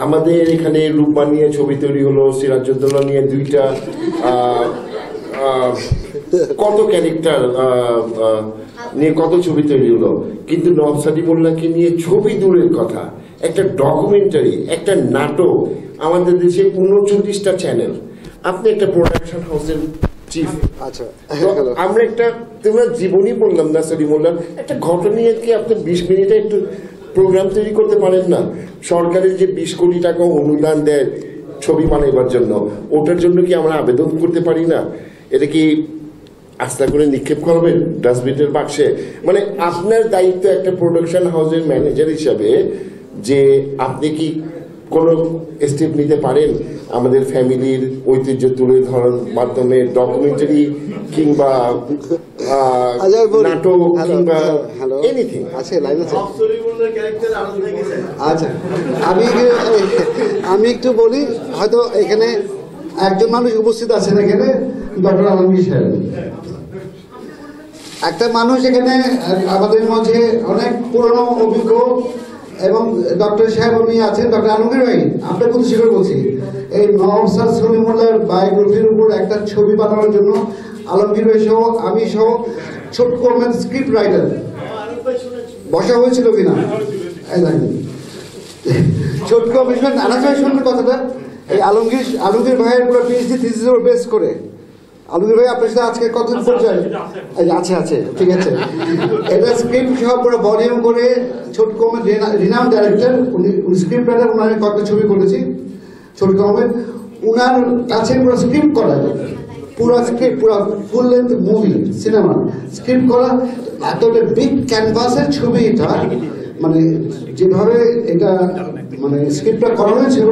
আমাদের এখানে রূপমা নিয়ে ছবি তৈরি হলো, সিরাজউদ্দৌলা নিয়ে 2টা, কত ক্যারেক্টার নিয়ে কত ছবি তৈরি হলো, কিন্তু নওশাদী মোল্লাকে নিয়ে ছবি দূরের কথা, একটা ডকুমেন্টারি, একটা নাটক, আমাদের দেশে 39টা চ্যানেল, আপনি একটা প্রোডাকশন হাউসের চিফ। আচ্ছা, আমরা একটা তোমরা জীবনী বললাম না নওশাদী মোল্লার একটা ঘটনা নিয়ে কি আপনি 20 মিনিটে একটু প্রোগ্রাম তৈরি করতে পারেন না? সরকারের যে 20 কোটি টাকা অনুদান দেয় ছবি বানাইবার জন্য, ওটার জন্য কি আমরা আবেদন করতে পারি না? এটা কি আস্থা করে নিক্ষেপ করবেন ডাস্টবিনের বাক্সে? মানে আপনার দায়িত্ব একটা প্রোডাকশন হাউসের ম্যানেজার হিসাবে যে আপনি কি কোনো স্টেপ নিতে পারেন আমাদের ফ্যামিলির ঐতিহ্য তুলে ধরার মাধ্যমে, ডকুমেন্টারি কিংবা নাটক কিংবা এনিথিং? আচ্ছা, আমি একটু বলি, হয়তো এখানে একজন মানুষ উপস্থিত আছেন, এখানে ডক্টর আলমগীর সাহেব, একটা মানুষ এখানে আমাদের মাঝে অনেক পুরনো অভিজ্ঞ, এবং ডক্টর সাহেব উনি আছেন। ডক্টর আলমগীর ভাই, আপনার প্রতি স্বীকার বলছি, এই নওশাদ সলিমুল্লাহর বায়োগ্রাফির উপর একটা ছবি বানানোর জন্য আলমগীর ভাই সহ, আমি সহ, ছোট্ট স্ক্রিপ্ট রাইটার বসা হয়েছিল কিনা ছোট্ট আনাজ ভাই শুনবেন কথাটা। এই আলমগীর ভাইয়ের পুরো পিএইচডি থিসিসের উপর বেস করে, আলমগীর ভাই আপনার সাথে আজকে কতদিন পরিচয় আছে? ঠিক আছে, এটা স্ক্রিপ্ট সহ পুরো ভলিউম করে ছোট কমের রিনাম ডাইরেক্টর, উনি স্ক্রিপ্ট রাইটার, ওনার কয়েকটা ছবি করেছি ছোট কমের, উনার কাছে পুরো স্ক্রিপ্ট করা, পুরো স্ক্রিপ্ট, পুরো full length movie cinema script করা, এতটা বিগ ক্যানভাসের ছবি এটা, মানে যেভাবে এটা মানে স্ক্রিপ্টটা করা হয়েছিল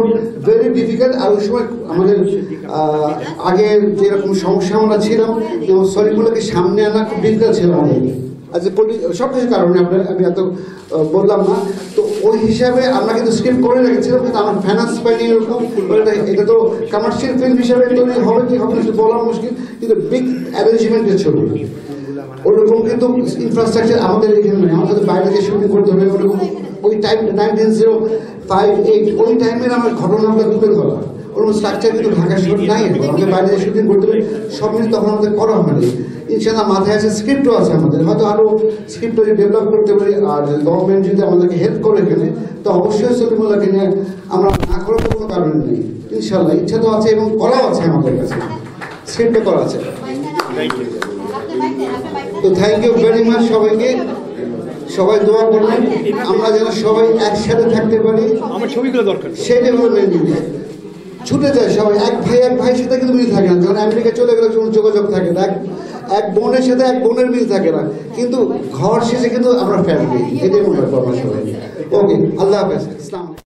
ভেরি ডিফিকাল্ট। আর ওই সময় আমাদের আগে যেরকম সমস্যা আমরা ছিলাম, যেমন সলিমুল্লাহকে সামনে আনা খুব ডিফিকাল্ট ছিল আমাদের, আচ্ছা সব কিছু কারণে আমি এত বললাম না। তো ওই হিসাবে আমরা কিন্তু স্ক্রিপ্ট করে রেখেছিলাম, কিন্তু আমার ফাইন্যান্স পাইনি এরকম, এটা তো কমার্শিয়াল ফিল্ম হিসাবে তৈরি হবে কি হবে না বলা মুশকিল, কিন্তু বিগ অ্যারেঞ্জমেন্টের ছবি, ওরকম কিন্তু ইনফ্রাস্ট্রাকচার আমাদের এখানে নেই, আমাদের বাইরে যে শুটিং করতে হবে ওরকম ওই টাইম 1958 ওই টাইমের আমার ঘটনাটা তুলে ধরা, ওরকম স্ট্রাকচার কিন্তু ঢাকা শহর নাই, আমাদের বাইরে যে শুটিং করতে হবে সব মিলে তখন আমাদের করা হয়নি। ইনশাআল্লাহ মাথায় আছে, স্ক্রিপ্টও আছে আমাদের, হয়তো আরও স্ক্রিপ্ট যদি ডেভেলপ করতে পারি, আর গভর্নমেন্ট যদি আমাদেরকে হেল্প করে এখানে, তো অবশ্যই সলিমুল্লাহকে নিয়ে আমরা না করার তো কোনো কারণ নেই। ইনশাআল্লাহ ইচ্ছা তো আছে এবং করাও আছে আমাদের কাছে, স্ক্রিপ্টও করা আছে। তো থ্যাংক ইউ ভেরি মাচ সবাইকে, সবাই দোয়া করবেন আমরা যেন সবাই একসাথে থাকতে পারি, আমার ছবিগুলো দরকার, সেটা হলো মেন জিনিস। ছুটে যায় সবাই, এক ভাইয়ের সাথে কিন্তু মিল থাকে না, যখন আমেরিকা চলে গেলে যোগাযোগ থাকে না, এক বোনের সাথে এক বোনের মিল থাকে না, কিন্তু ঘর শেষে কিন্তু আমরা ফ্যামিলি, এটাই মনে হয় আমার সবাই। ওকে, আল্লাহ হাফেজ, আসসালাম।